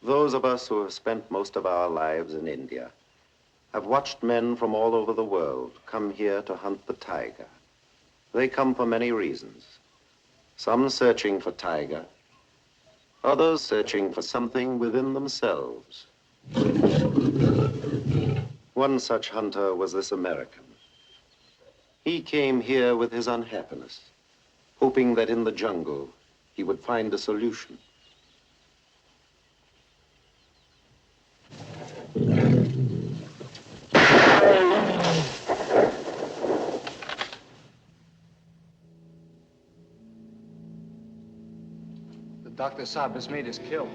Those of us who have spent most of our lives in India have watched men from all over the world come here to hunt the tiger. They come for many reasons. Some searching for tiger, others searching for something within themselves. One such hunter was this American. He came here with his unhappiness, hoping that in the jungle he would find a solution. Dr. Saab has made his kill.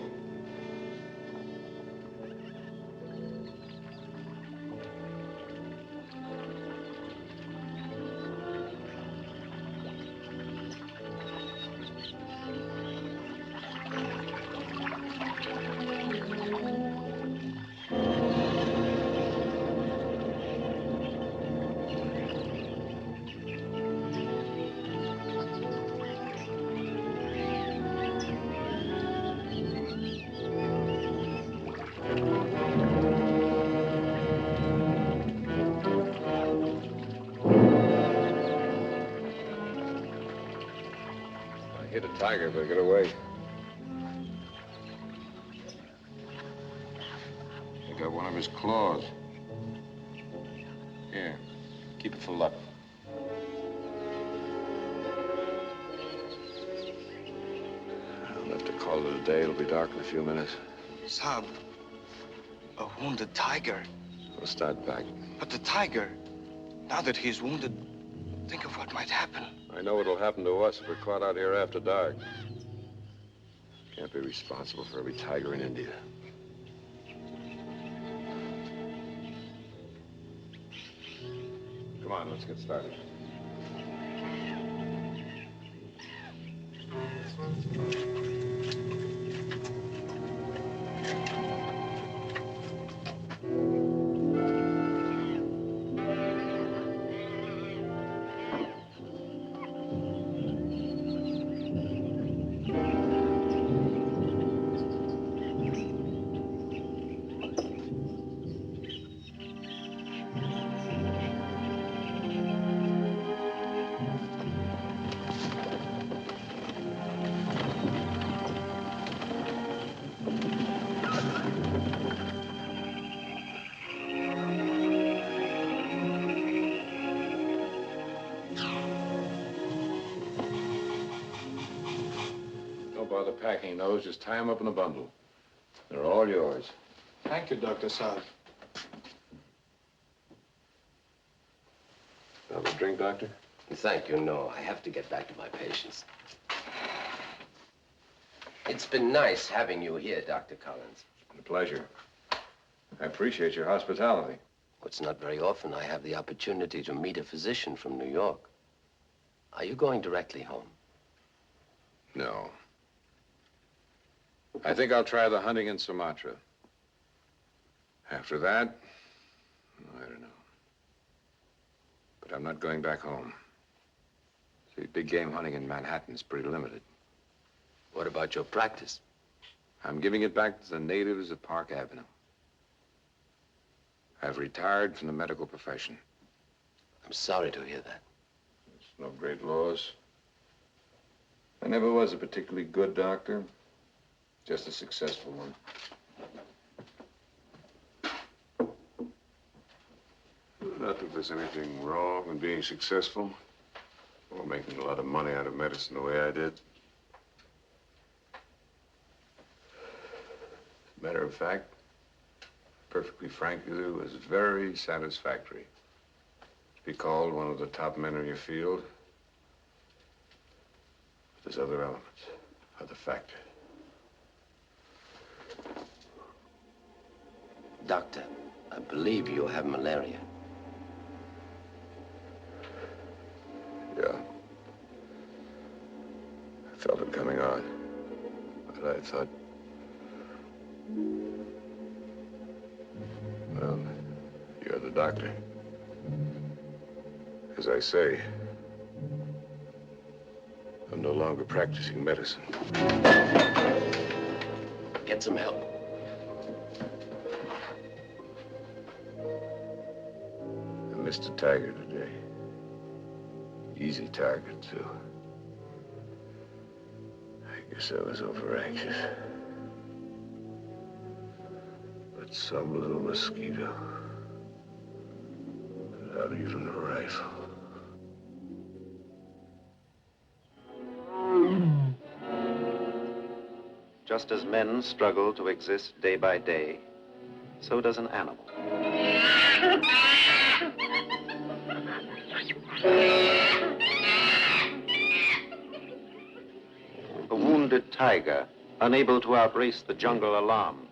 Hit a tiger, but get away. I got one of his claws. Here, keep it for luck. I'll have to call it a day. It'll be dark in a few minutes. Saab, a wounded tiger. We'll start back. But the tiger, now that he's wounded, think of what might happen. I know what'll happen to us if we're caught out here after dark. Can't be responsible for every tiger in India. Come on, let's get started. Bother packing those. Just tie them up in a bundle. They're all yours. Thank you, Dr. Saab. Have a drink, Doctor? Thank you. No, I have to get back to my patients. It's been nice having you here, Dr. Collins. A pleasure. I appreciate your hospitality. It's not very often I have the opportunity to meet a physician from New York. Are you going directly home? No. I think I'll try the hunting in Sumatra. After that, I don't know. But I'm not going back home. See, big game hunting in Manhattan is pretty limited. What about your practice? I'm giving it back to the natives of Park Avenue. I've retired from the medical profession. I'm sorry to hear that. It's no great loss. I never was a particularly good doctor. Just a successful one. Not that there's anything wrong in being successful or making a lot of money out of medicine the way I did. Matter of fact, perfectly frank with you, it was very satisfactory to be called one of the top men in your field. But there's other elements, other factors. Doctor, I believe you have malaria. Yeah. I felt it coming on. But I thought, well, you're the doctor. As I say, I'm no longer practicing medicine. Get some help. missed a tiger today. Easy target, too. I guess I was overanxious. But some little mosquito. Without even a rifle. Just as men struggle to exist day by day, so does an animal. A wounded tiger, unable to outrace the jungle alarm,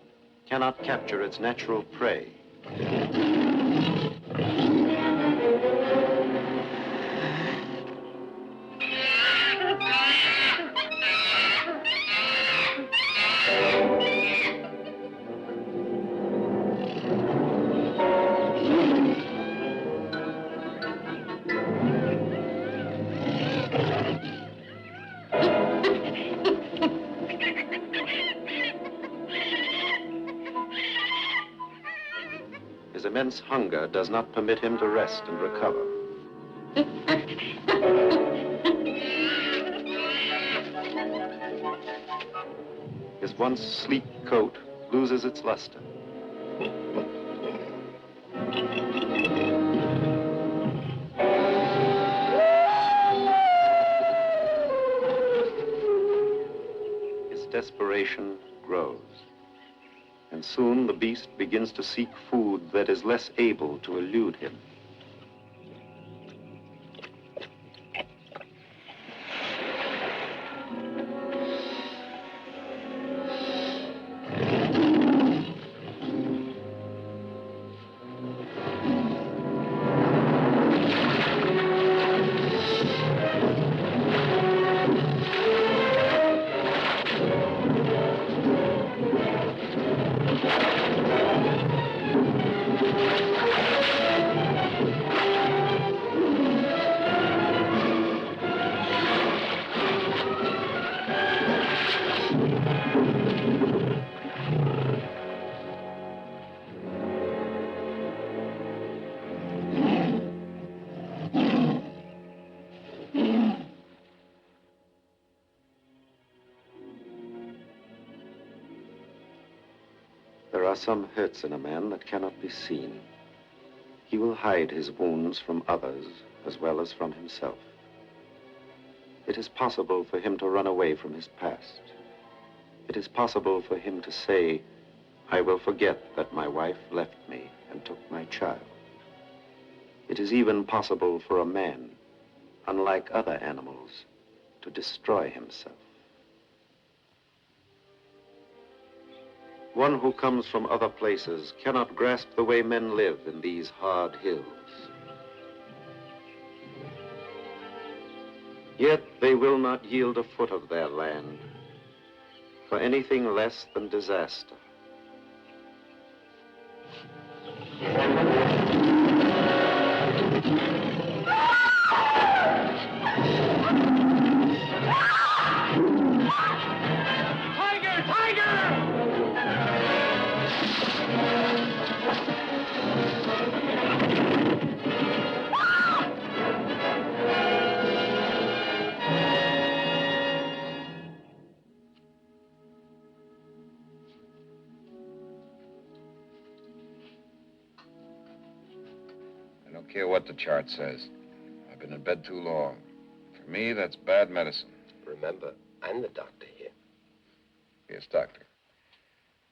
cannot capture its natural prey. His immense hunger does not permit him to rest and recover. His once sleek coat loses its luster. His desperation grows. And soon the beast begins to seek food that is less able to elude him. There are some hurts in a man that cannot be seen. He will hide his wounds from others as well as from himself. It is possible for him to run away from his past. It is possible for him to say, I will forget that my wife left me and took my child. It is even possible for a man, unlike other animals, to destroy himself. One who comes from other places cannot grasp the way men live in these hard hills. Yet they will not yield a foot of their land for anything less than disaster. I don't care what the chart says. I've been in bed too long. For me, that's bad medicine. Remember, I'm the doctor here. Yes, doctor.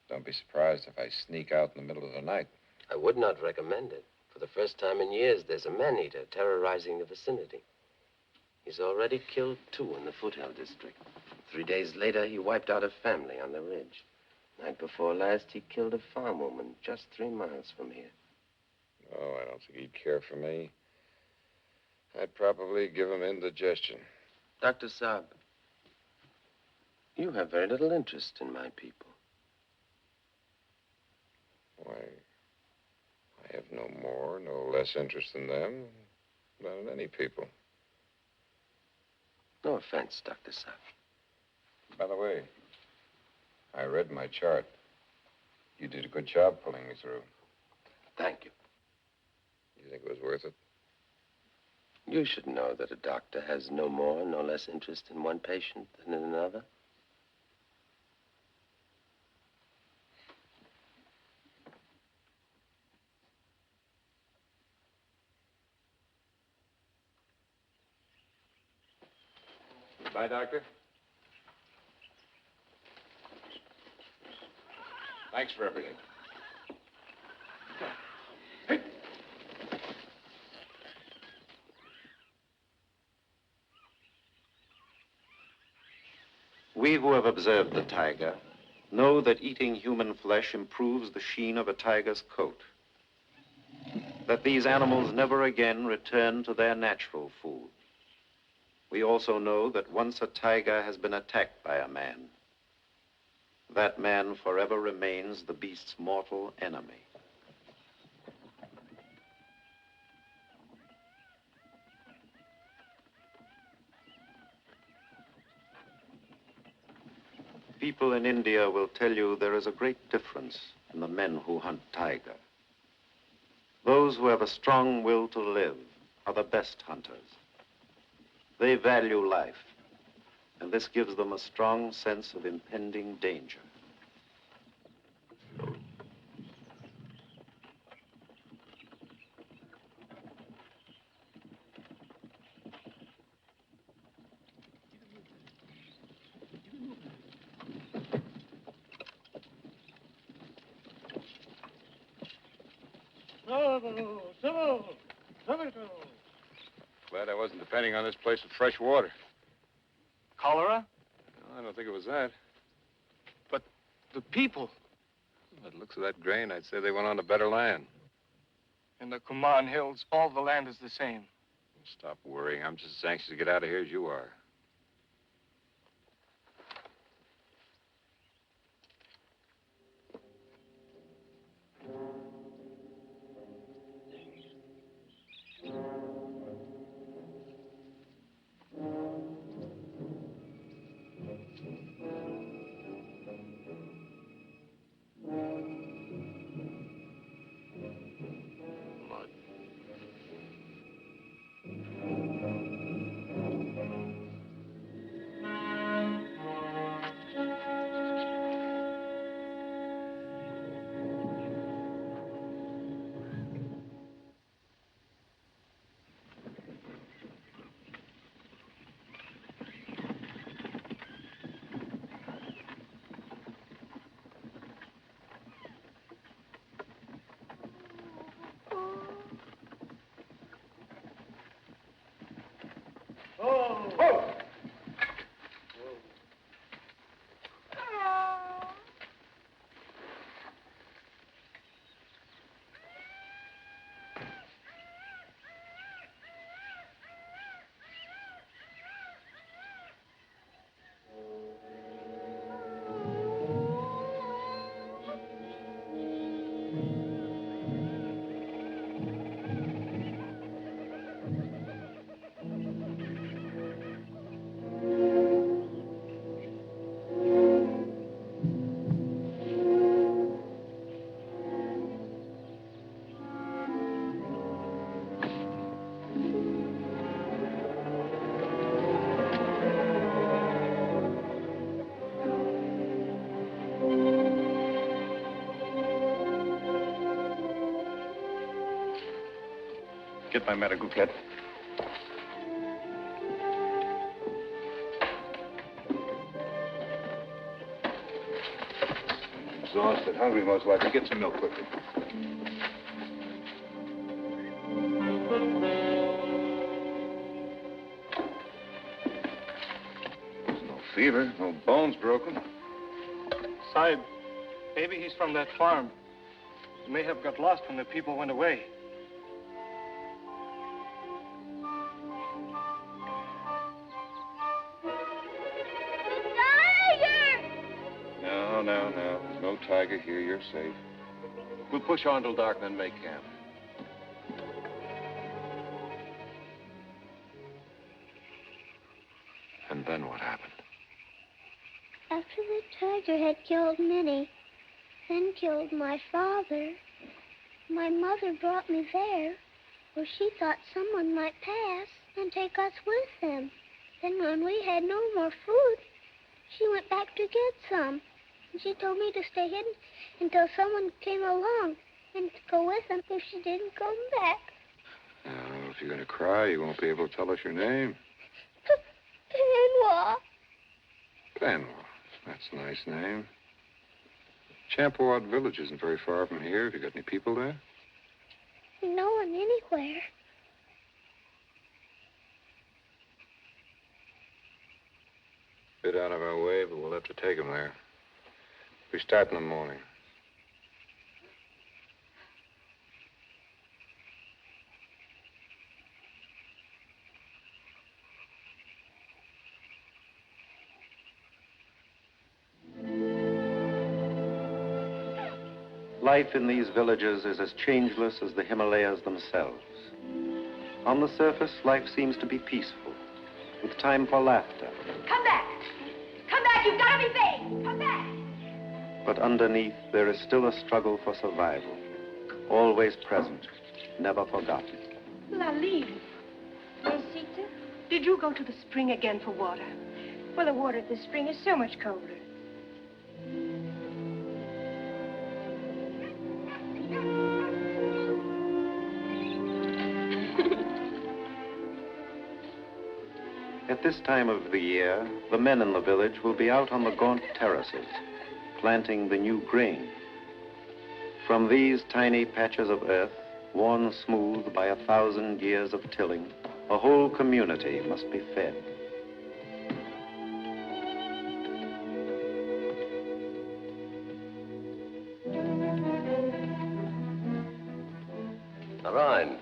Don't be surprised if I sneak out in the middle of the night. I would not recommend it. For the first time in years, there's a man-eater terrorizing the vicinity. He's already killed 2 in the foothill district. 3 days later, he wiped out a family on the ridge. Night before last, he killed a farm woman just 3 miles from here. Oh, I don't think he'd care for me. I'd probably give him indigestion. Dr. Saab, you have very little interest in my people. Why, I have no more, no less interest in them than in any people. No offense, Dr. Saab. By the way, I read my chart. You did a good job pulling me through. Thank you. You think It was worth it. You should know that a doctor has no more, no less interest in one patient than in another. Bye, Doctor. Thanks for everything. We who have observed the tiger know that eating human flesh improves the sheen of a tiger's coat, that these animals never again return to their natural food. We also know that once a tiger has been attacked by a man, that man forever remains the beast's mortal enemy. People in India will tell you there is a great difference in the men who hunt tiger. Those who have a strong will to live are the best hunters. They value life, and this gives them a strong sense of impending danger. Glad I wasn't depending on this place for fresh water. Cholera? No, I don't think it was that. But the people By the looks of that grain, I'd say they went on to better land. in the Kumaon hills, all the land is the same. Stop worrying. I'm just as anxious to get out of here as you are. Get my medical kit. Exhausted, hungry most likely. Get some milk quickly. There's no fever, no bones broken. Sahib, maybe he's from that farm. He may have got lost when the people went away. No. There's no tiger here. You're safe. We'll push on till dark, then make camp. And then what happened? After the tiger had killed Minnie, then killed my father, my mother brought me there. Well, she thought someone might pass and take us with them. Then when we had no more food, she went back to get some. And she told me to stay hidden until someone came along and to go with them if she didn't come back. Now, if you're going to cry, you won't be able to tell us your name. Panwah. Panwah. That's a nice name. Champawat village isn't very far from here. Have you got any people there? No one anywhere. Bit out of our way, but we'll have to take them there. We start in the morning. Life in these villages is as changeless as the Himalayas themselves. On the surface, life seems to be peaceful, with time for laughter. Come back! Come back! You've got to be vain! Come back! But underneath, there is still a struggle for survival, always present, never forgotten. Lali. Yes, Sita? Did you go to the spring again for water? Well, the water at the spring is so much colder. At this time of the year, the men in the village will be out on the gaunt terraces, planting the new grain. From these tiny patches of earth, worn smooth by 1,000 years of tilling, a whole community must be fed. Narain.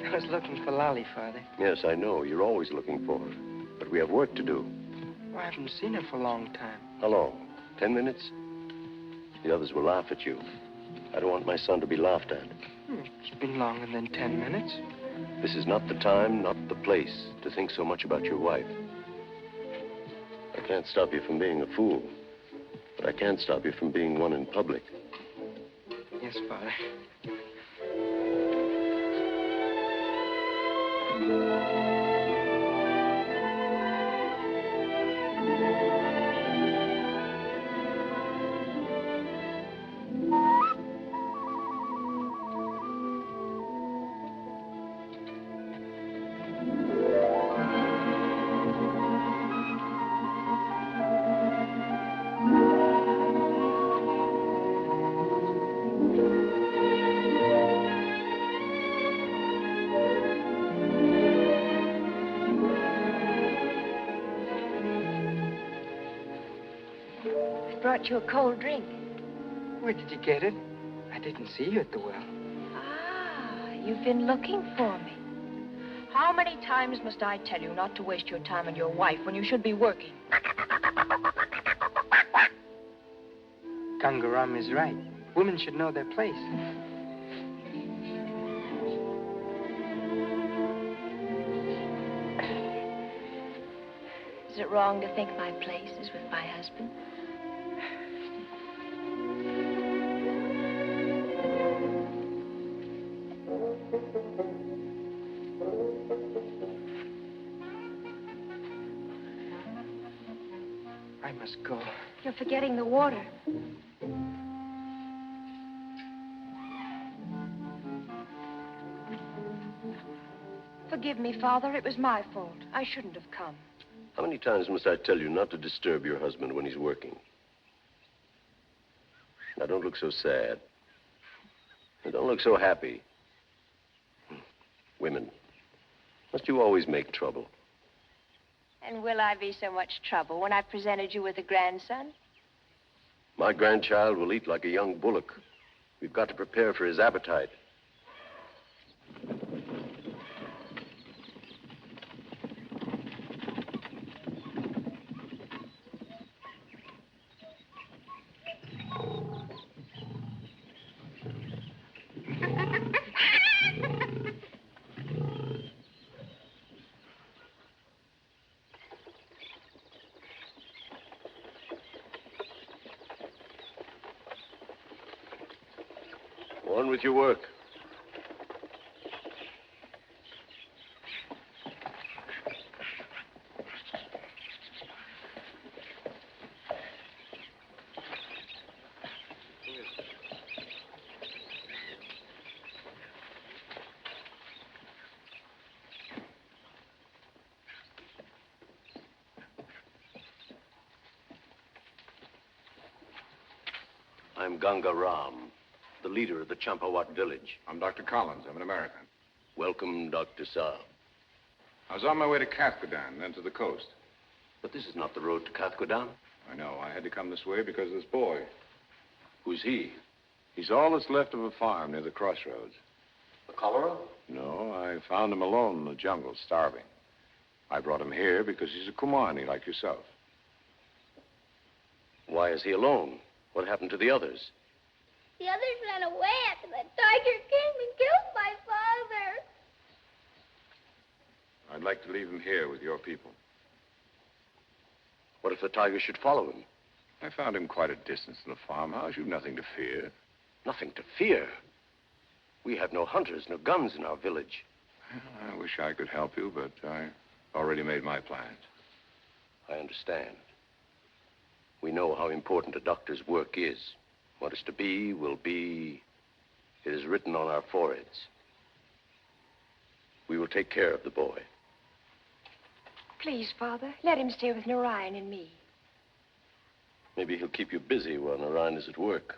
I was looking for Lali, Father. Yes, I know. You're always looking for her. But we have work to do. Well, I haven't seen her for a long time. How long? 10 minutes? The others will laugh at you. I don't want my son to be laughed at. It's been longer than 10 minutes. This is not the time, not the place to think so much about your wife. I can't stop you from being a fool, but I can stop you from being one in public. Yes, Father. Brought you a cold drink. Where did you get it? I didn't see you at the well. Ah, you've been looking for me. How many times must I tell you not to waste your time on your wife when you should be working? Gangaram is right. Women should know their place. Is it wrong to think my place is with my husband? I must go. You're forgetting the water. Forgive me, Father. It was my fault. I shouldn't have come. How many times must I tell you not to disturb your husband when he's working? Now, don't look so sad. And don't look so happy. Women, must you always make trouble? And will I be so much trouble when I presented you with a grandson? My grandchild will eat like a young bullock. We've got to prepare for his appetite. Go on with your work. I'm Ganga, the leader of the Champawat village. I'm Dr. Collins. I'm an American. Welcome, Dr. Saab. I was on my way to Kathgodan, then to the coast. But this is not the road to Kathgodan. I know. I had to come this way because of this boy. Who's he? He's all that's left of a farm near the crossroads. The cholera? No, I found him alone in the jungle, starving. I brought him here because he's a Kumaon like yourself. Why is he alone? What happened to the others? The others ran away after the tiger came and killed my father. I'd like to leave him here with your people. What if the tiger should follow him? I found him quite a distance from the farmhouse. You've nothing to fear. Nothing to fear. We have no hunters, no guns in our village. I wish I could help you, but I already made my plans. I understand. We know how important a doctor's work is. What is to be, will be. It is written on our foreheads. We will take care of the boy. Please, Father, let him stay with Narain and me. Maybe he'll keep you busy while Narain is at work.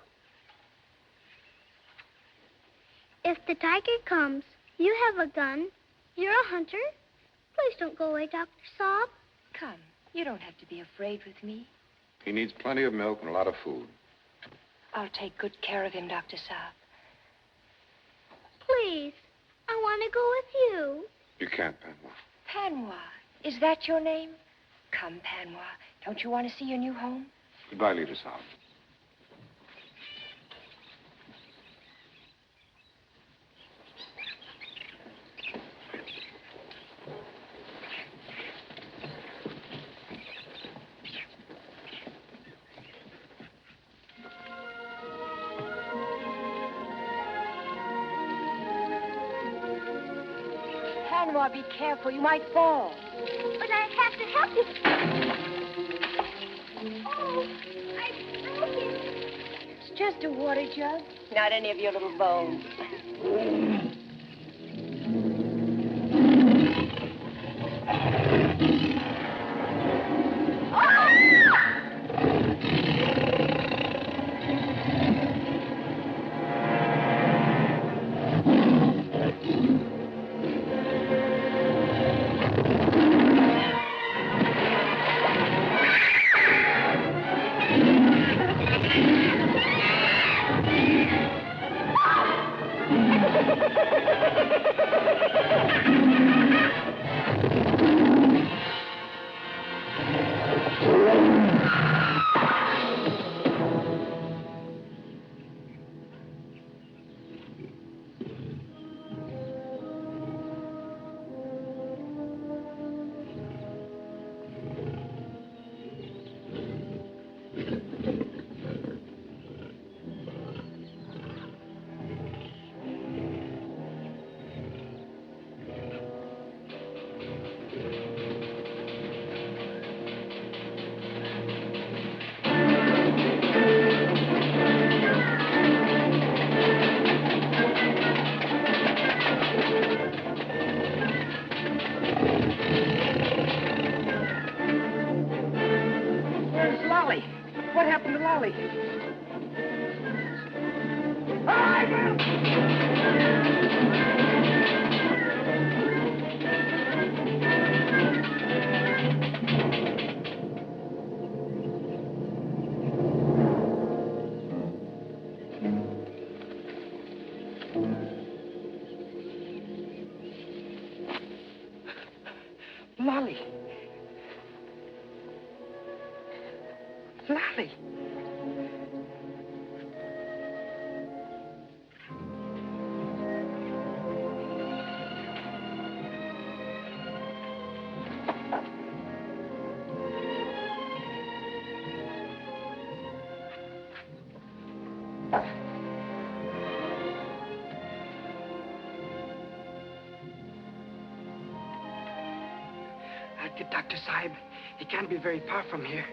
If the tiger comes, you have a gun. You're a hunter. Please don't go away, Dr. Saab. Come, you don't have to be afraid with me. He needs plenty of milk and a lot of food. I'll take good care of him, Dr. Saab. Please, I want to go with you. You can't, Panwah. Panwah, is that your name? Come, Panwah, don't you want to see your new home? Goodbye, Leader Saab. Panwah, be careful, you might fall. But I have to help you. Oh, I broke it. It's just a water jug, not any of your little bones. What happened to Lali? Lali. Lali. infected, Dr. Sahib. He can't be very far from here.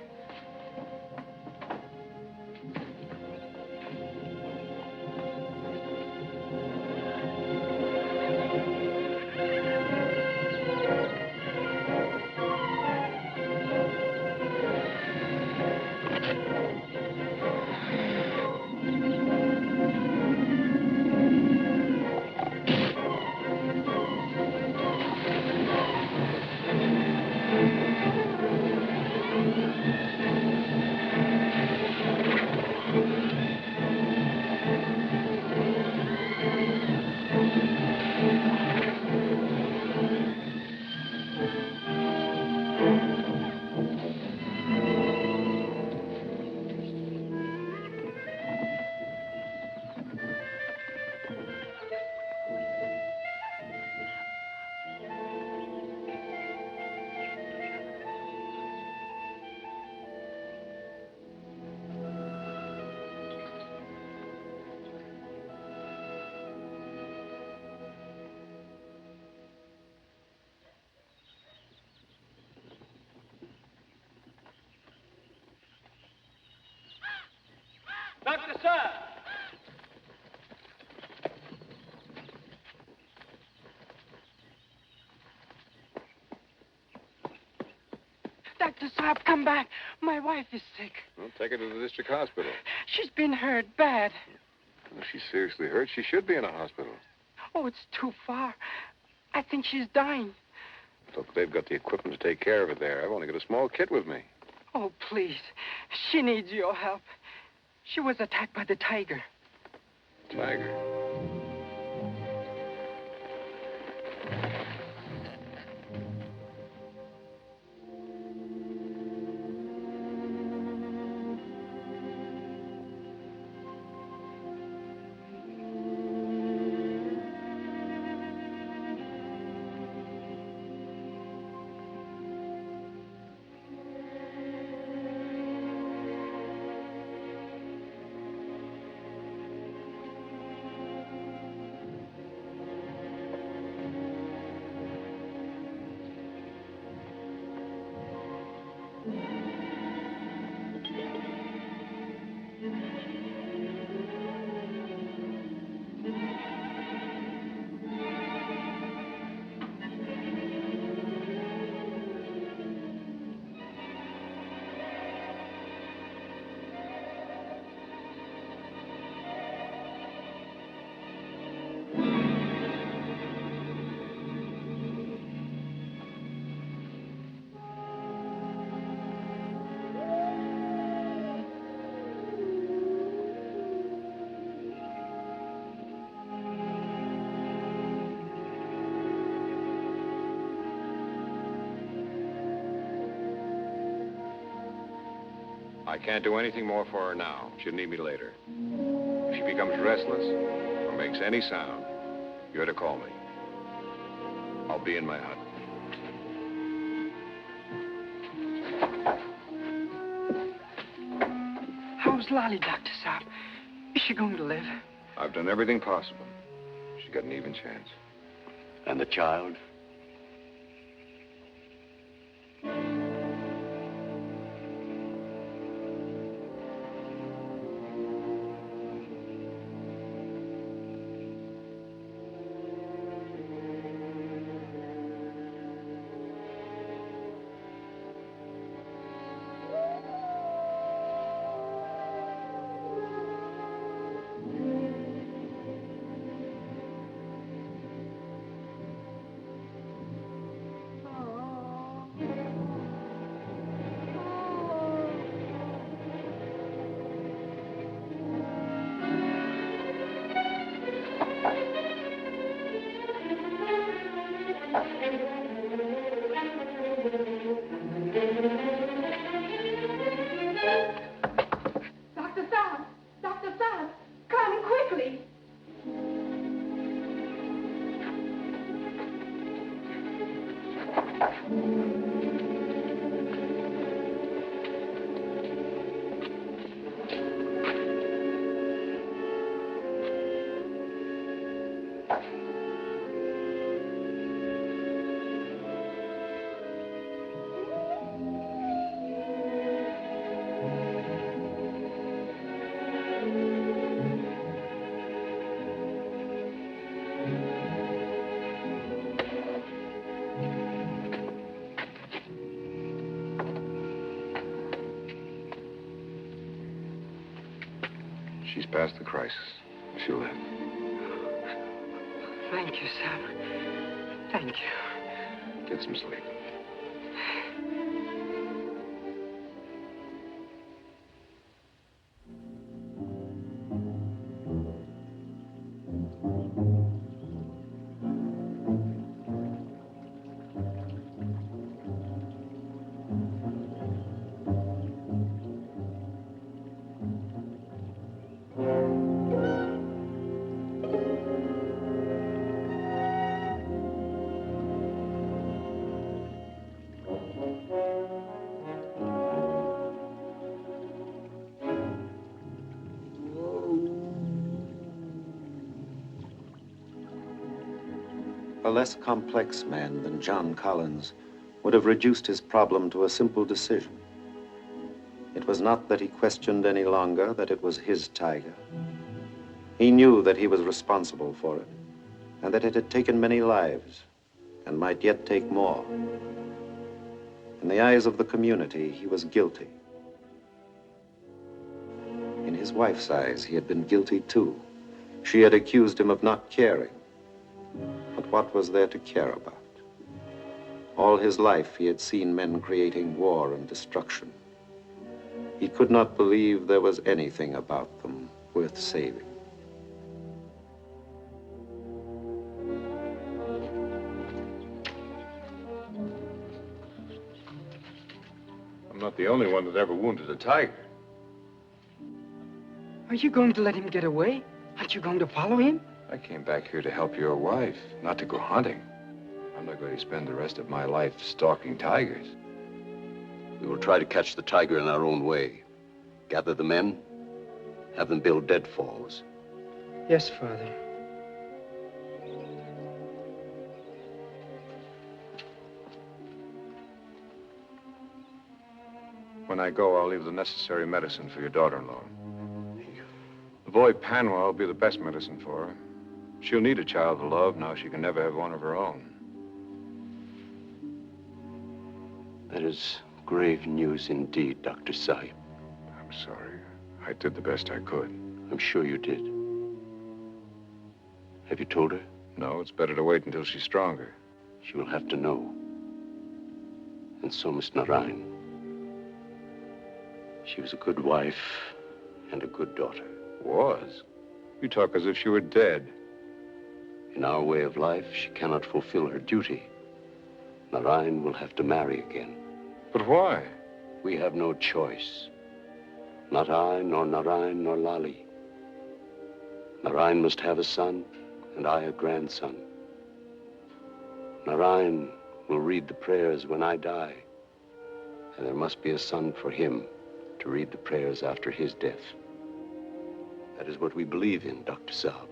Dr. Saab! Dr. Saab, come back. My wife is sick. Well, take her to the district hospital. She's been hurt bad. If she's seriously hurt, she should be in a hospital. Oh, it's too far. I think she's dying. Look, they've got the equipment to take care of her there. I've only got a small kit with me. Oh, please. She needs your help. She was attacked by the tiger. Tiger. I can't do anything more for her now. She'll need me later. If she becomes restless or makes any sound, you're to call me. I'll be in my hut. How's Lali, Dr. Saab? Is she going to live? I've done everything possible. She's got an even chance. And the child? She's past the crisis. She'll live. Thank you, Sam. Thank you. Get some sleep. A less complex man than John Collins would have reduced his problem to a simple decision. It was not that he questioned any longer that it was his tiger. He knew that he was responsible for it, and that it had taken many lives, and might yet take more. In the eyes of the community, he was guilty. In his wife's eyes, he had been guilty too. She had accused him of not caring. But what was there to care about? All his life, he had seen men creating war and destruction. He could not believe there was anything about them worth saving. I'm not the only one that ever wounded a tiger. Are you going to let him get away? Aren't you going to follow him? I came back here to help your wife, not to go hunting. I'm not going to spend the rest of my life stalking tigers. We will try to catch the tiger in our own way. Gather the men, have them build deadfalls. Yes, Father. When I go, I'll leave the necessary medicine for your daughter-in-law. The boy Panwah will be the best medicine for her. She'll need a child to love now she can never have one of her own. That is grave news indeed, Dr. Sahib. I'm sorry. I did the best I could. I'm sure you did. Have you told her? No, it's better to wait until she's stronger. She will have to know. And so must Narain. She was a good wife and a good daughter. Was? You talk as if she were dead. In our way of life, she cannot fulfill her duty. Narain will have to marry again. But why? We have no choice. Not I, nor Narain, nor Lali. Narain must have a son, and I a grandson. Narain will read the prayers when I die, and there must be a son for him to read the prayers after his death. That is what we believe in, Dr. Saab.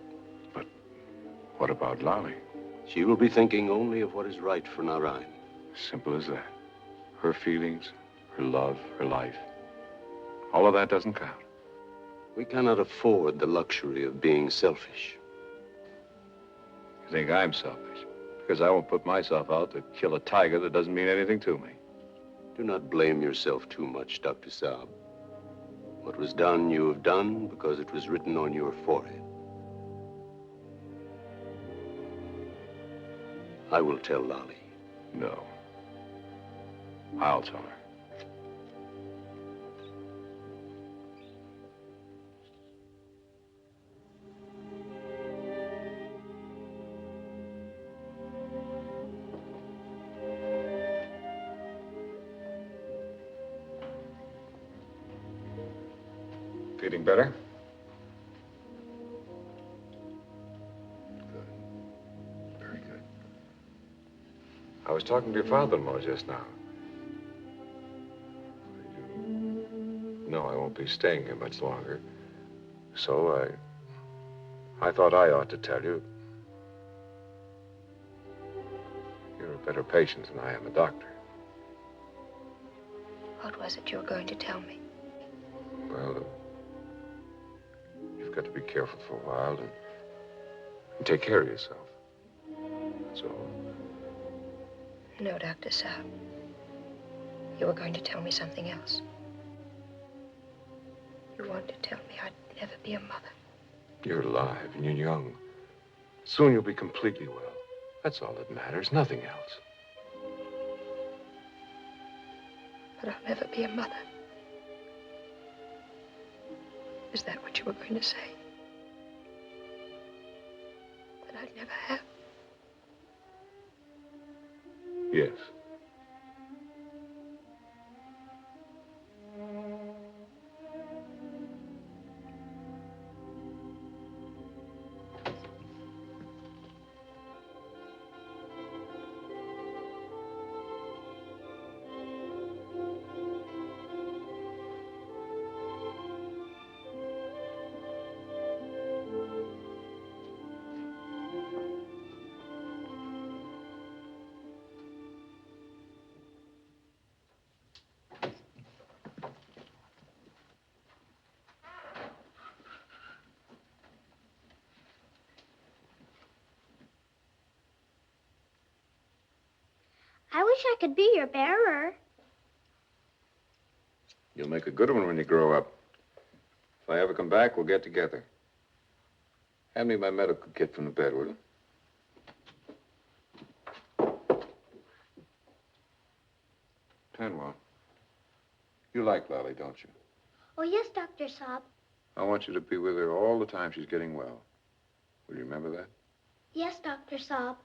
But what about Lali? She will be thinking only of what is right for Narain. Simple as that. Her feelings, her love, her life. All of that doesn't count. We cannot afford the luxury of being selfish. You think I'm selfish? Because I won't put myself out to kill a tiger that doesn't mean anything to me. Do not blame yourself too much, Dr. Saab. What was done, you have done because it was written on your forehead. I will tell Lali. No. I'll tell her. Feeling better? Good. Very good. I was talking to your father-in-law just now. No, I won't be staying here much longer. So I thought I ought to tell you. You're a better patient than I am a doctor. What was it you were going to tell me? Well, you've got to be careful for a while and take care of yourself. That's all. No, Dr. Saab. You were going to tell me something else. You wanted to tell me I'd never be a mother. You're alive and you're young. Soon you'll be completely well. That's all that matters, nothing else. But I'll never be a mother. Is that what you were going to say? That I'd never have? Yes. I wish I could be your bearer. You'll make a good one when you grow up. If I ever come back, we'll get together. Hand me my medical kit from the bed, will you? Panwah, you like Lali, don't you? Oh, yes, Dr. Saab. I want you to be with her all the time she's getting well. Will you remember that? Yes, Dr. Saab.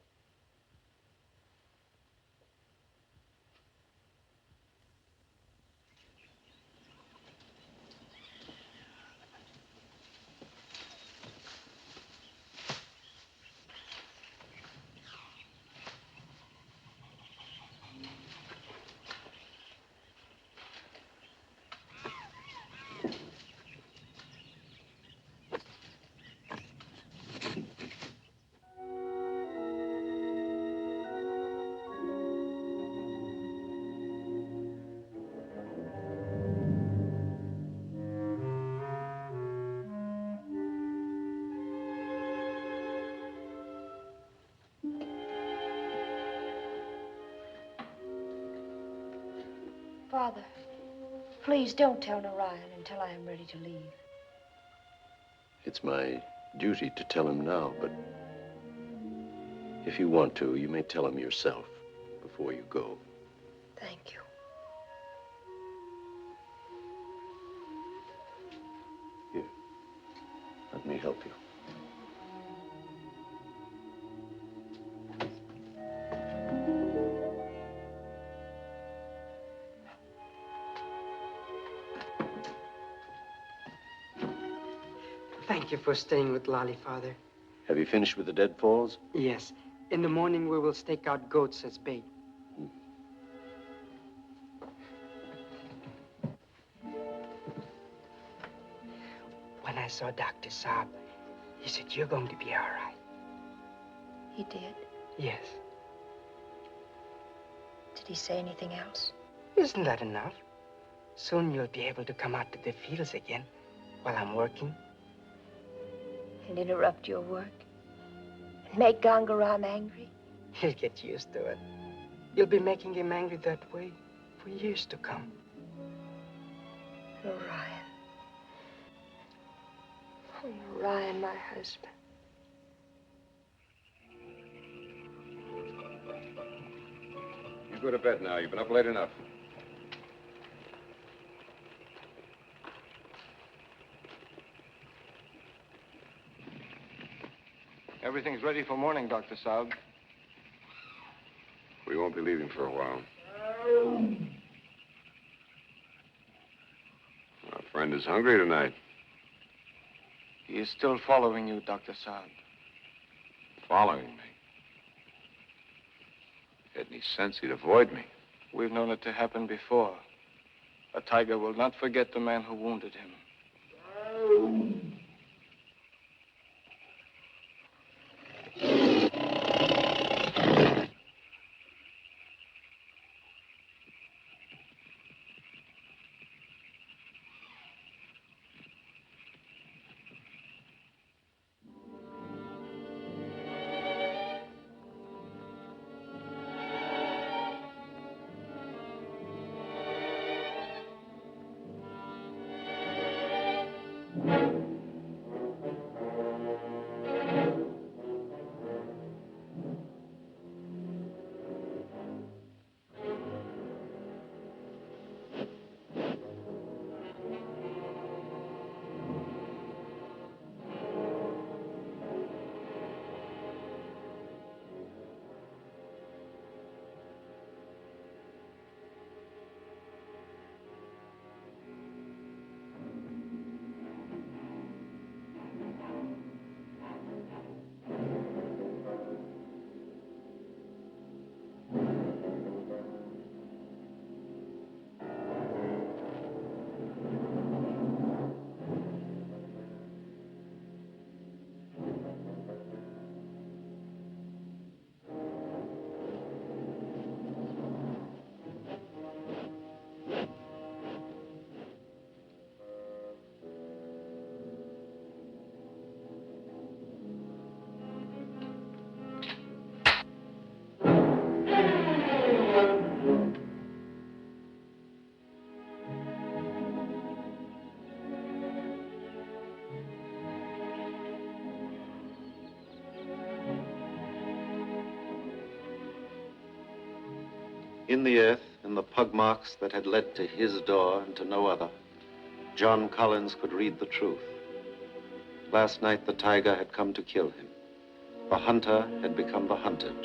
Father, please don't tell Narain until I am ready to leave. It's my duty to tell him now, but if you want to, you may tell him yourself before you go. Thank you. Here, let me help you. Thank you for staying with Lali, Father. Have you finished with the deadfalls? Yes. In the morning, we will stake out goats as bait. When I saw Dr. Saab, he said, you're going to be all right. He did? Yes. Did he say anything else? Isn't that enough? Soon you'll be able to come out to the fields again while I'm working. And interrupt your work? And make Ganga angry? He'll get used to it. You'll be making him angry that way for years to come. Narain. Oh, Narain, my husband. You go to bed now. You've been up late enough. Everything's ready for morning, Dr. Saab. We won't be leaving for a while. Our friend is hungry tonight. He is still following you, Dr. Saab. Following me. If he had any sense, he'd avoid me. We've known it to happen before. A tiger will not forget the man who wounded him. In the earth, in the pug marks that had led to his door and to no other, John Collins could read the truth. Last night, the tiger had come to kill him. The hunter had become the hunted.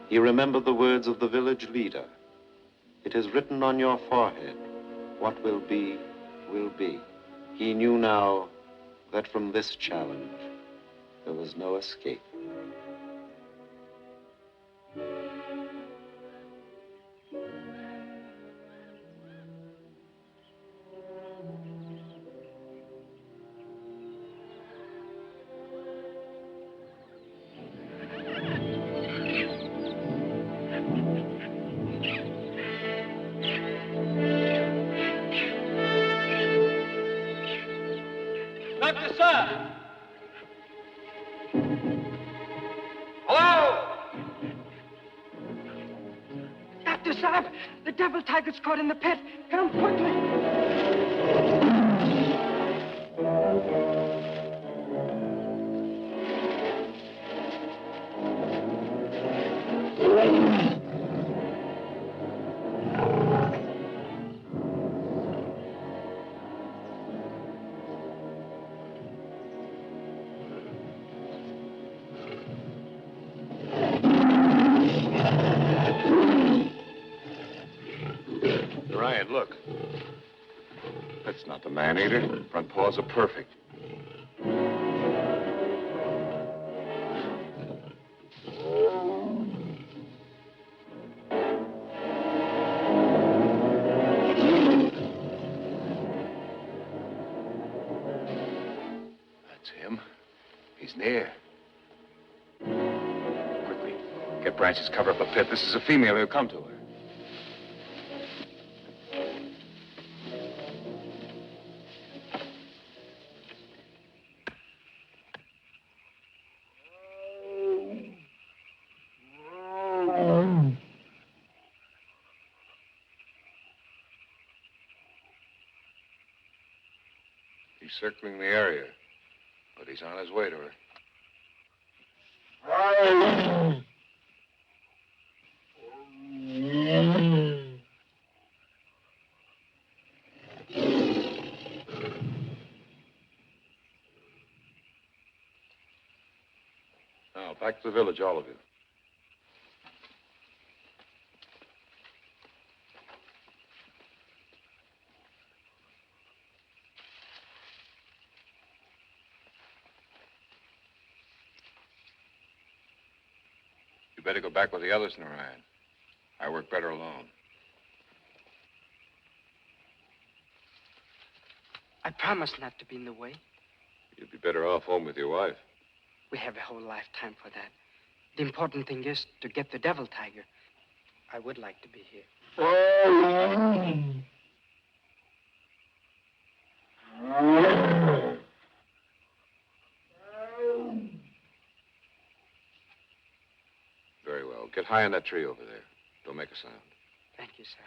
He remembered the words of the village leader. It is written on your forehead, what will be, will be. He knew now that from this challenge, there was no escape. Doctor, sir! Hello! Dr. Saab, the devil tiger's caught in the pit. Come quickly. Narain, look. That's not the man-eater. Front paws are perfect. That's him. He's near. Quickly, get branches, cover up the pit. This is a female. He'll come to her. He's circling the area, but he's on his way to her. Now, back to the village, all of you. You better go back with the others, Narain. I work better alone. I promise not to be in the way. You'd be better off home with your wife. We have a whole lifetime for that. The important thing is to get the devil tiger. I would like to be here. Very well. Get high in that tree over there. Don't make a sound. Thank you, sir.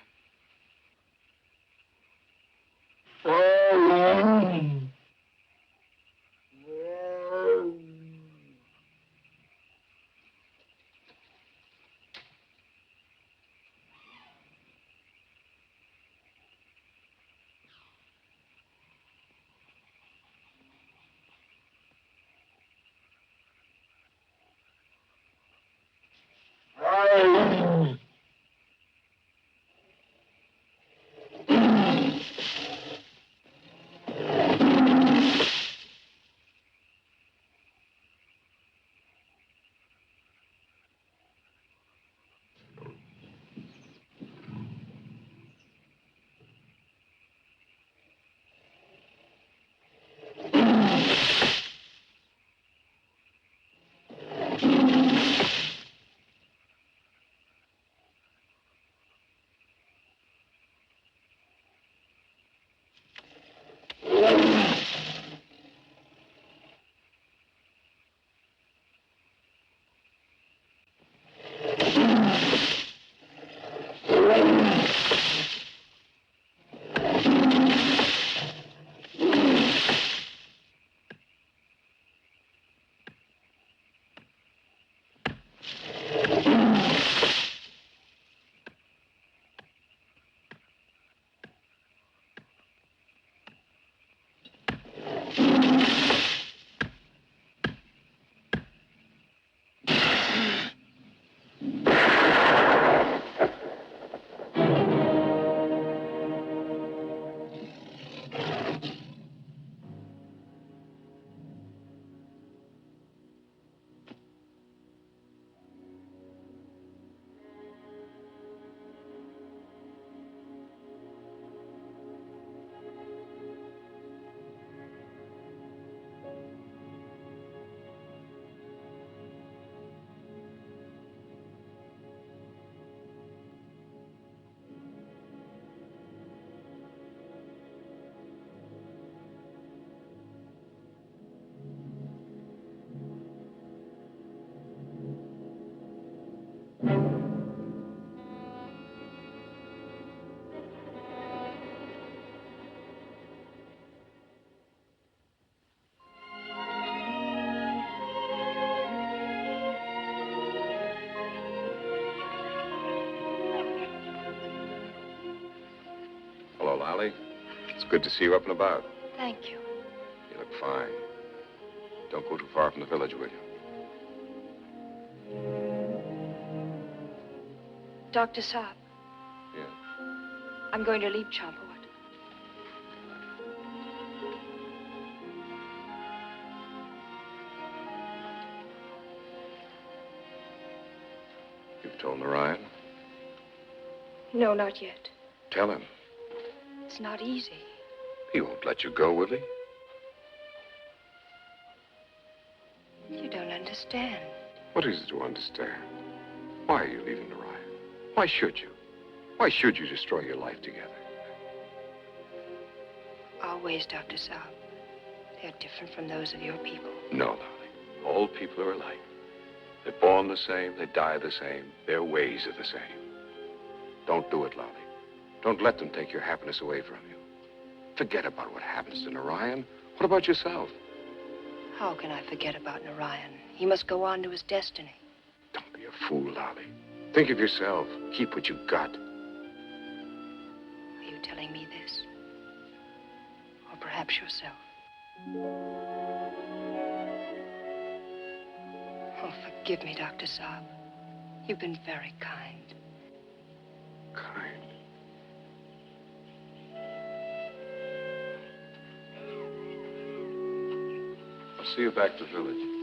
Lali. It's good to see you up and about. Thank you. You look fine. Don't go too far from the village, will you? Dr. Saab. Yeah. I'm going to leave Champawat. You've told Narain? No, not yet. Tell him. It's not easy. He won't let you go, will he? You don't understand. What is it to understand? Why are you leaving Narain? Why should you? Why should you destroy your life together? Our ways, Dr. Saab, they're different from those of your people. No, Lali. All people are alike. They're born the same, they die the same, their ways are the same. Don't do it, Lali. Don't let them take your happiness away from you. Forget about what happens to Narain. What about yourself? How can I forget about Narain? He must go on to his destiny. Don't be a fool, Lali. Think of yourself. Keep what you got. Are you telling me this? Or perhaps yourself? Oh, forgive me, Dr. Saab. You've been very kind. Kind. I'll see you back to the village.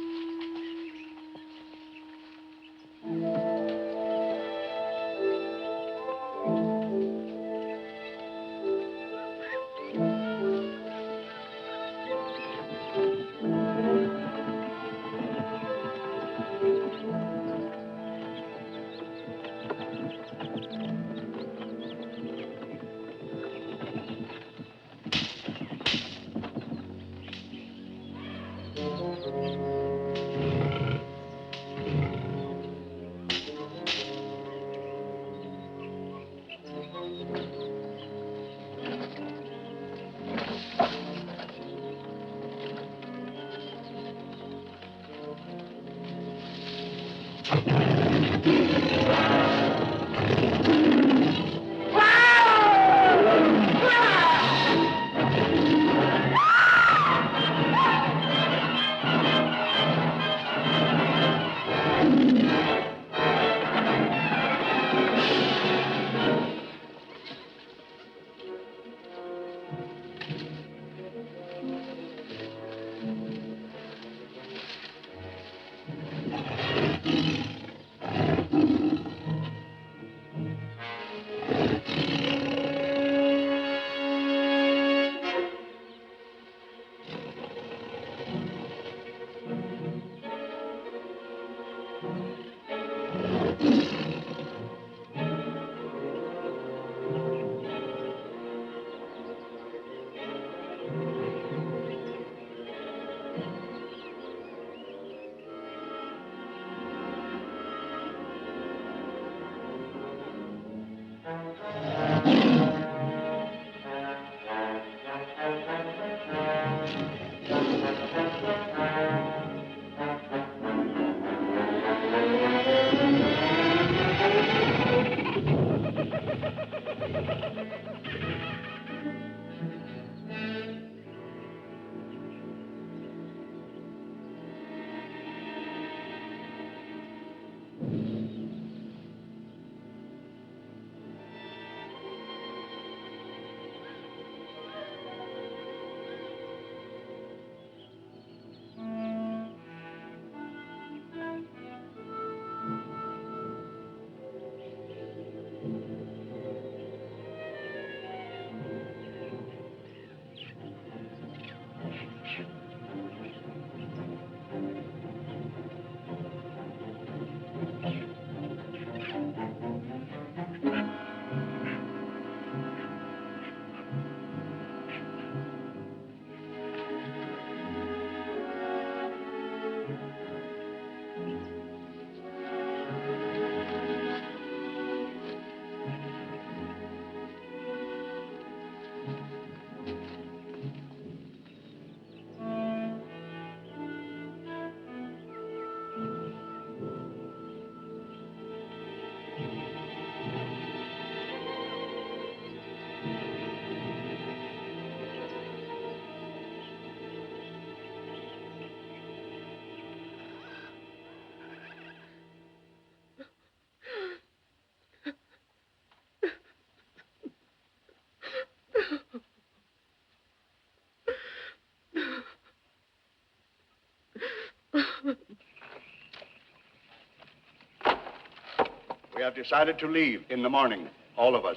have decided to leave in the morning, all of us.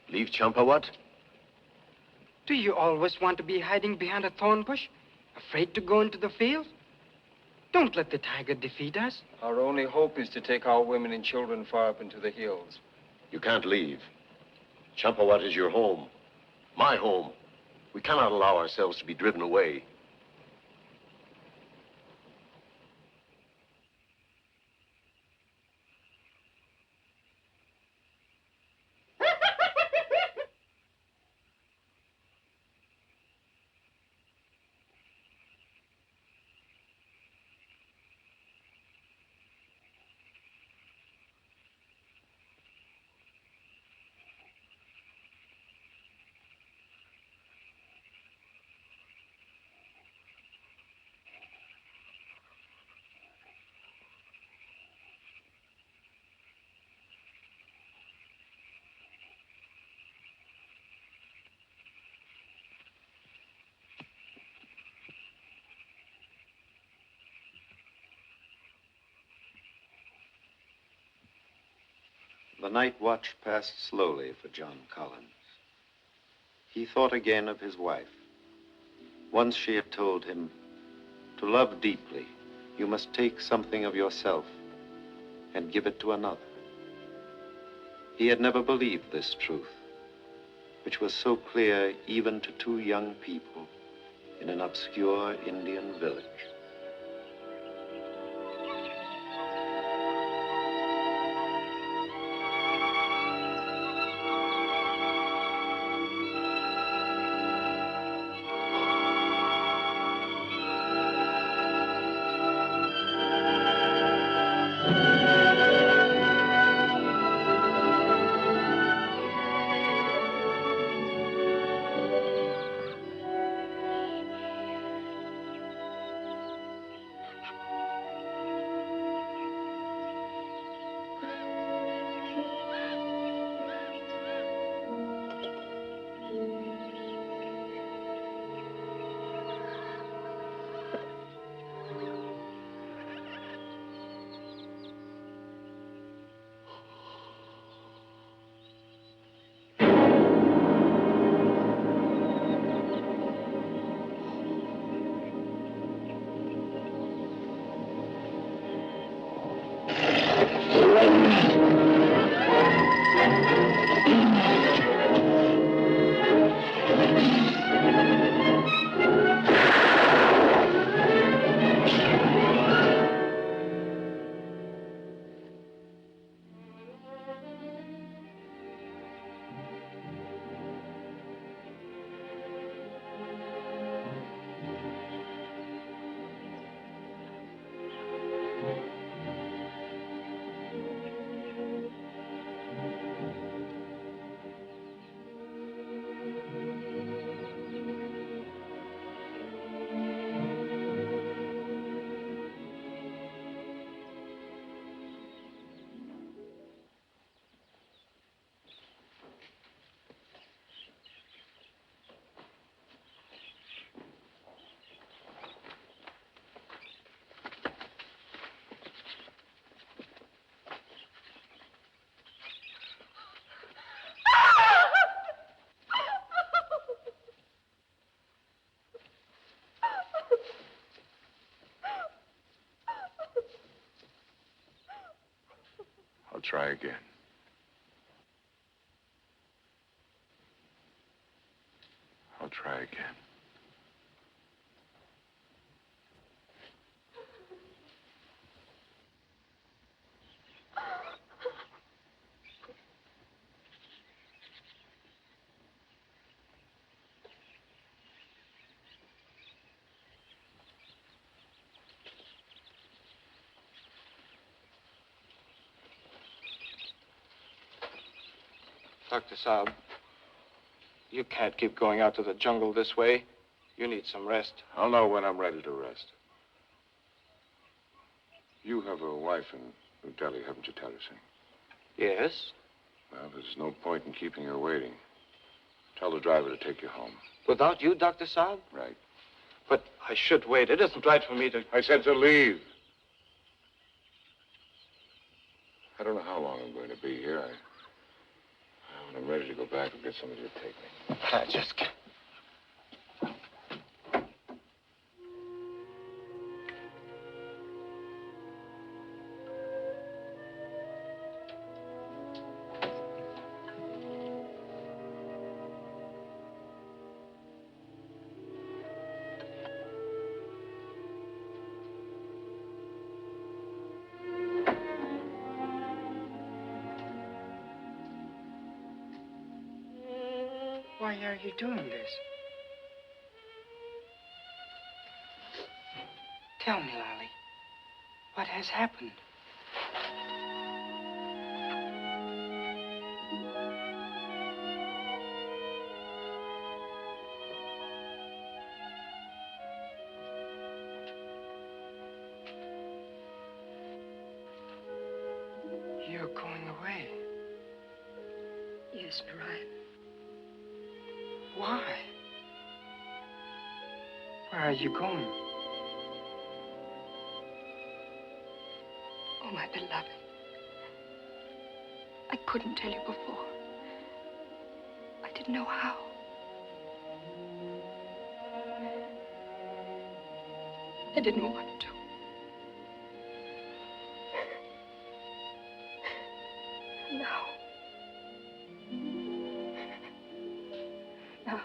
Leave Champawat? Do you always want to be hiding behind a thorn bush? Afraid to go into the field? Don't let the tiger defeat us. Our only hope is to take our women and children far up into the hills. You can't leave. Champawat is your home. My home. We cannot allow ourselves to be driven away. The night watch passed slowly for John Collins. He thought again of his wife. Once she had told him, to love deeply, you must take something of yourself and give it to another. He had never believed this truth, which was so clear even to two young people in an obscure Indian village. I'll try again. I'll try again. Dr. Saab, you can't keep going out to the jungle this way. You need some rest. I'll know when I'm ready to rest. You have a wife in New Delhi, haven't you, Terrorizes? Yes? Well, there's no point in keeping her waiting. Tell the driver to take you home. Without you, Dr. Saab? Right. But I should wait. It isn't right for me to... I said to leave. I don't know how long I'm going to be here. When I'm ready to go back, I'll get somebody to take me. I just can't. Why are you doing this? Tell me, Lali, what has happened? You're going away. Yes, Narain. Why? Where are you going? Oh, my beloved. I couldn't tell you before. I didn't know how. I didn't want to. Now. Now.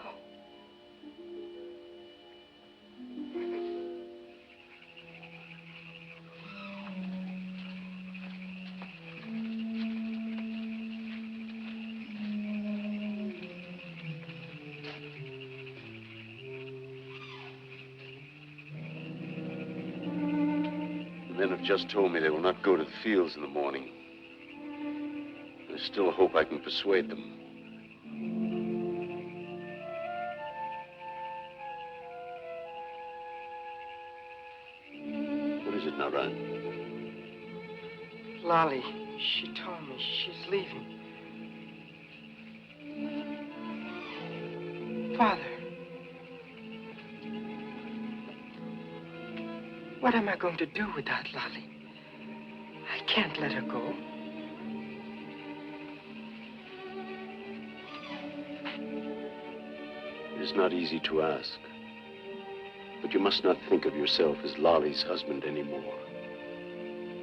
The men have just told me they will not go to the fields in the morning. There's still hope I can persuade them. What is it, Narain? Lali, she told me she's leaving. Father. What am I going to do without Lali? I can't let her go. It is not easy to ask. But you must not think of yourself as Lali's husband anymore.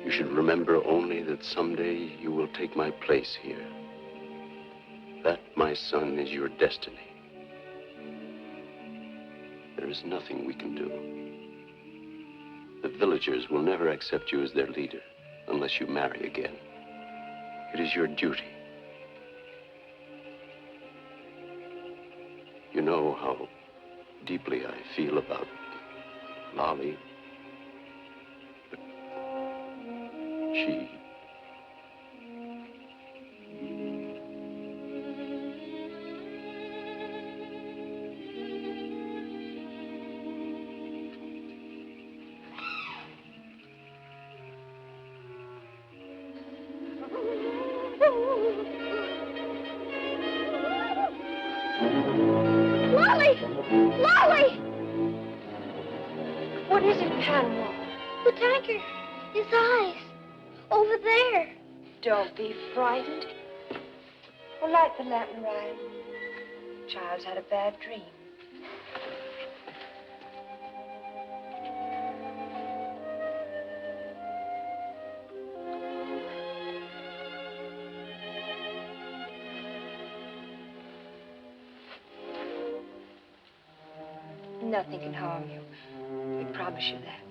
You should remember only that someday you will take my place here. That, my son, is your destiny. There is nothing we can do. The villagers will never accept you as their leader unless you marry again. It is your duty. You know how deeply I feel about Lali. But she... Lali! What is it, Panwah? The tiger. His eyes. Over there. Don't be frightened. Well, light the lamp, Narain. Child's had a bad dream. Nothing can harm you. We promise you that.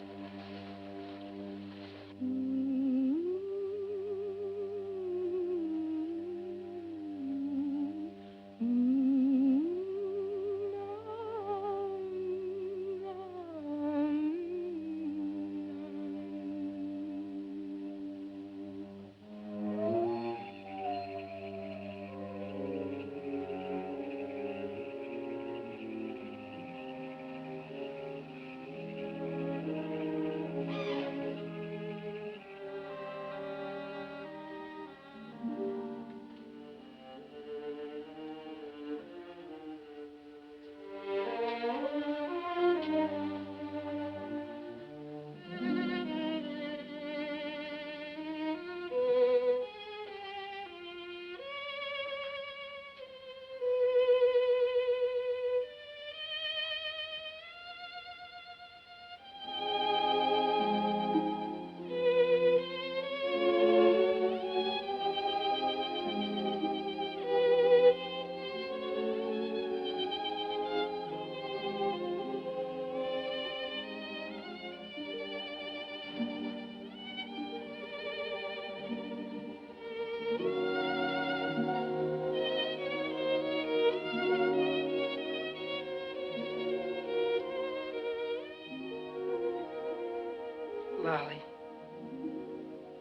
Lali,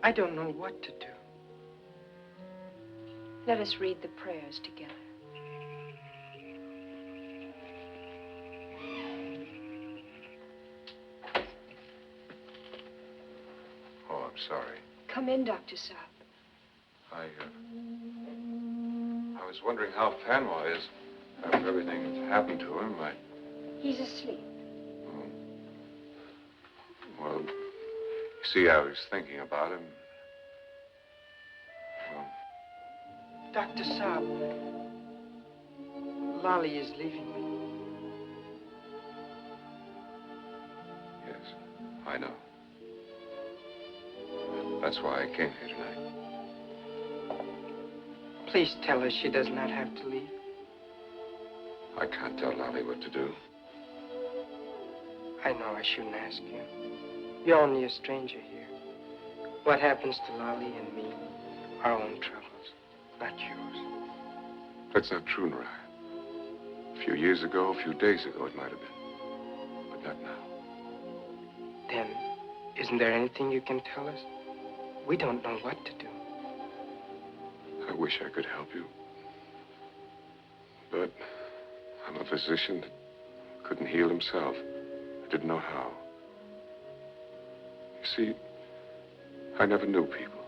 I don't know what to do. Let us read the prayers together. Oh, I'm sorry. Come in, Dr. Saab. I was wondering how Panwah is after everything that's happened to him. He's asleep. Well, you see, I was thinking about him. Well, Dr. Saab, Lali is leaving me. yes, I know. That's why I came here tonight. Please tell her she does not have to leave. I can't tell Lali what to do. I know I shouldn't ask you. You're only a stranger here. What happens to Lali and me, our own troubles, not yours. That's not true, Narain. A few years ago, a few days ago, it might have been. But not now. Then, isn't there anything you can tell us? We don't know what to do. I wish I could help you. But I'm a physician that couldn't heal himself. I didn't know how. You see, I never knew people,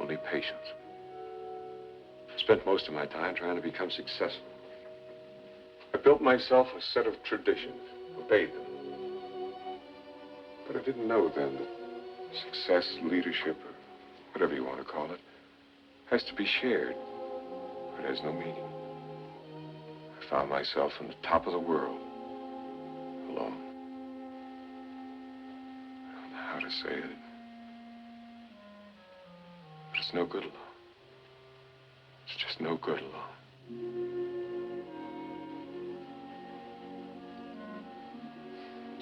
only patients. I spent most of my time trying to become successful. I built myself a set of traditions, obeyed them. But I didn't know then that success, leadership, or whatever you want to call it, has to be shared, or it has no meaning. I found myself on the top of the world, alone. I don't know how to say it, but it's no good alone. It's just no good alone.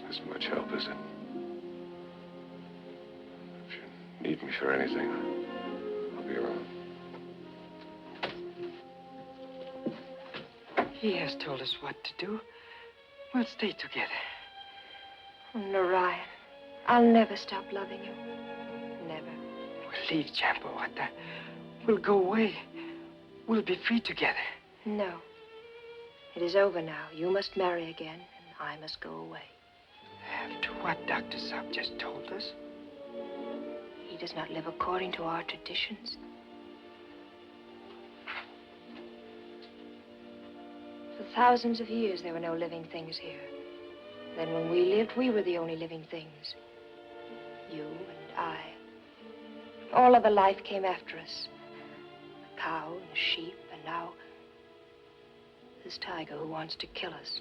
As much help as it. If you need me for anything, I'll be around. He has told us what to do. We'll stay together. Oh, Narain, I'll never stop loving you. Never. We'll leave Champawata. We'll go away. We'll be free together. No. It is over now. You must marry again, and I must go away. After what Dr. Saab just told us? He does not live according to our traditions. For thousands of years, there were no living things here. Then when we lived, we were the only living things. You and I. All other life came after us. A cow and a sheep, and now this tiger who wants to kill us.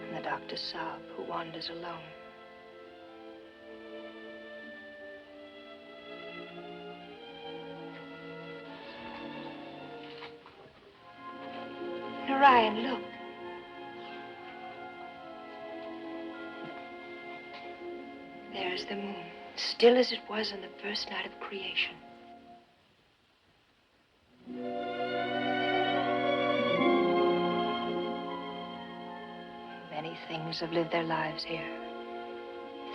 And the Dr. Saab who wanders alone. Narain, look. There's the moon, still as it was on the first night of creation. Many things have lived their lives here.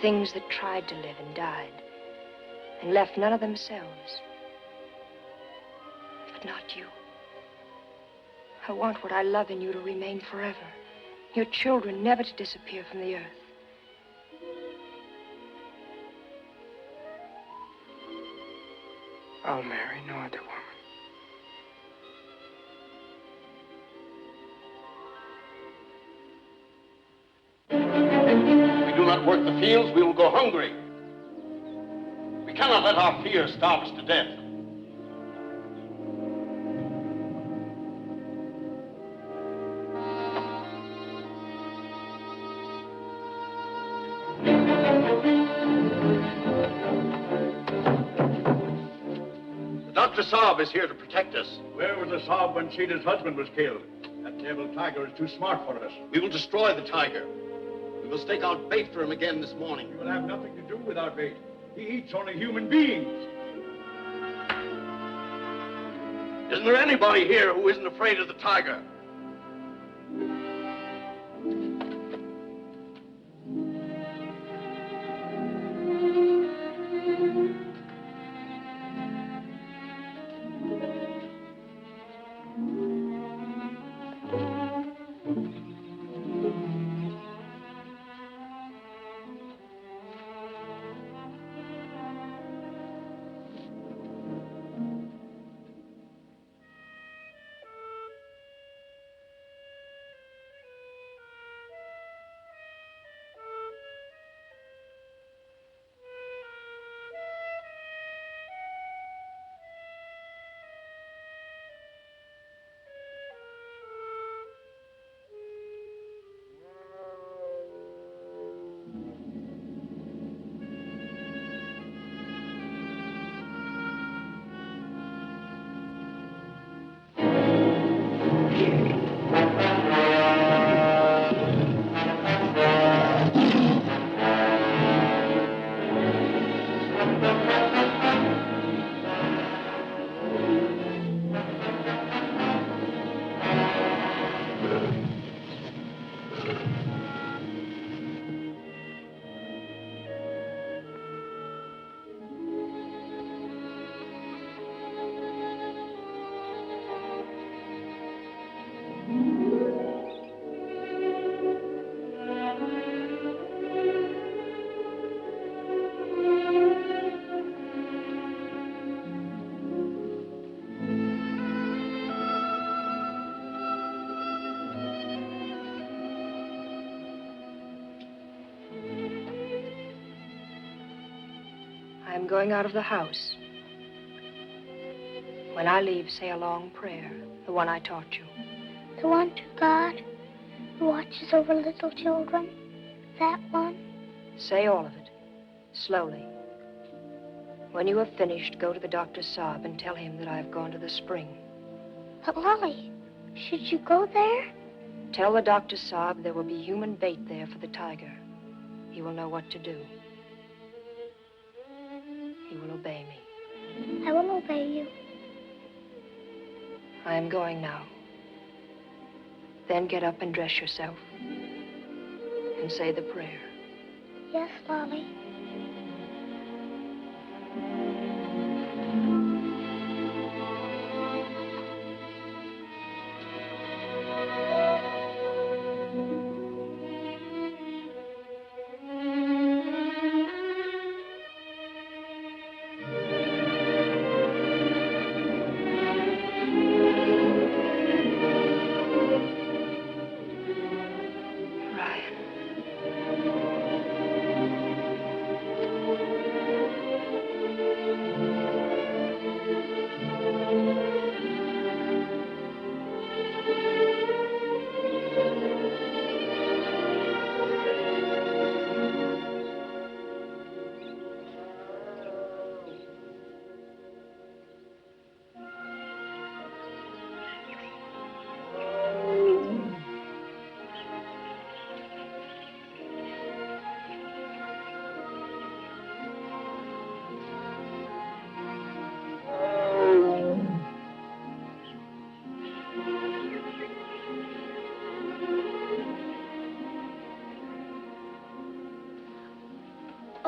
Things that tried to live and died, and left none of themselves. But not you. I want what I love in you to remain forever. Your children never to disappear from the earth. I'll marry no other woman. If we do not work the fields, we will go hungry. We cannot let our fear starve us to death. Dr. Saab is here to protect us. Where was the Saab when Sita's husband was killed? That devil tiger is too smart for us. We will destroy the tiger. We will stake out bait for him again this morning. He will have nothing to do with our bait. He eats only human beings. Isn't there anybody here who isn't afraid of the tiger? I'm going out of the house. When I leave, say a long prayer, the one I taught you. The one to God who watches over little children. That one. Say all of it, slowly. When you have finished, go to the Dr. Saab and tell him that I've gone to the spring. But, Lali, should you go there? Tell the Dr. Saab there will be human bait there for the tiger. He will know what to do. He will obey me. I will obey you. I am going now. Then get up and dress yourself. And say the prayer. Yes, Lali.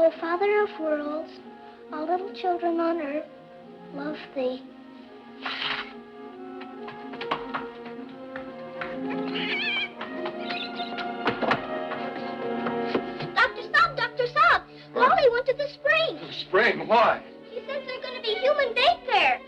O Father of worlds, all little children on earth love thee. Dr. Saab, Lali went to the spring. The spring? Why? She says there's going to be human bait there.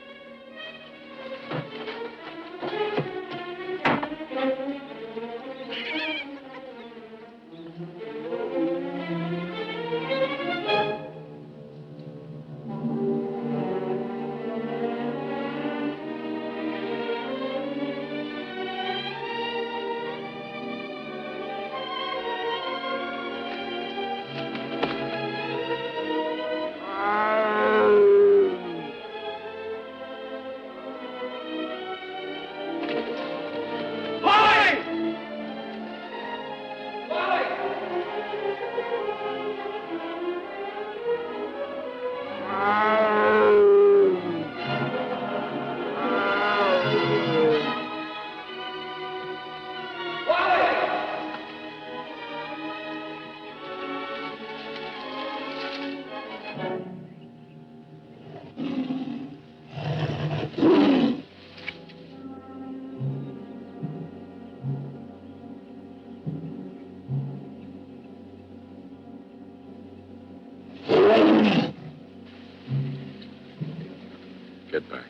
Get back.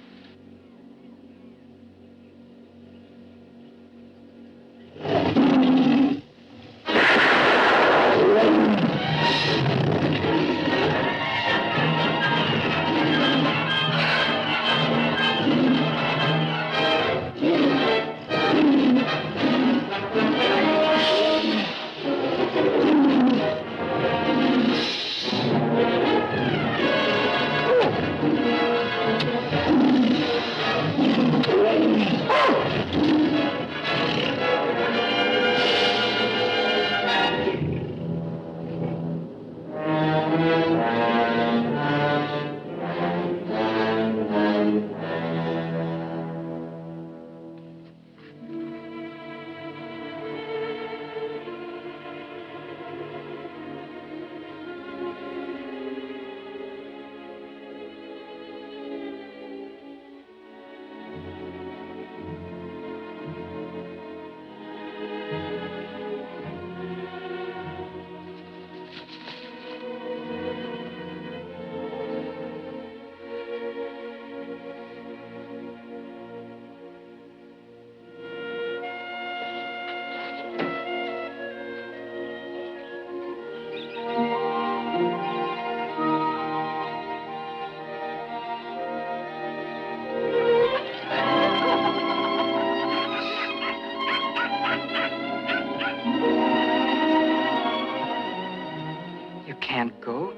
can't go.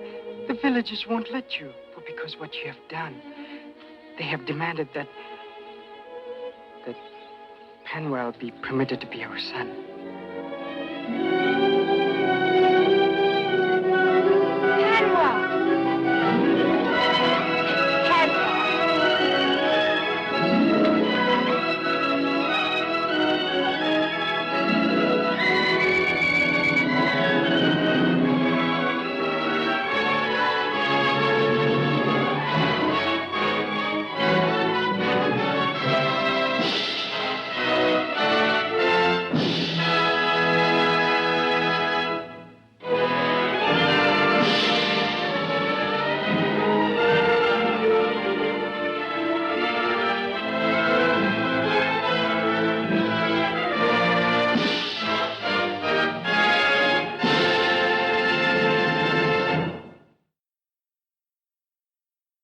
The villagers won't let you, for because what you have done. They have demanded that Panwah be permitted to be our son.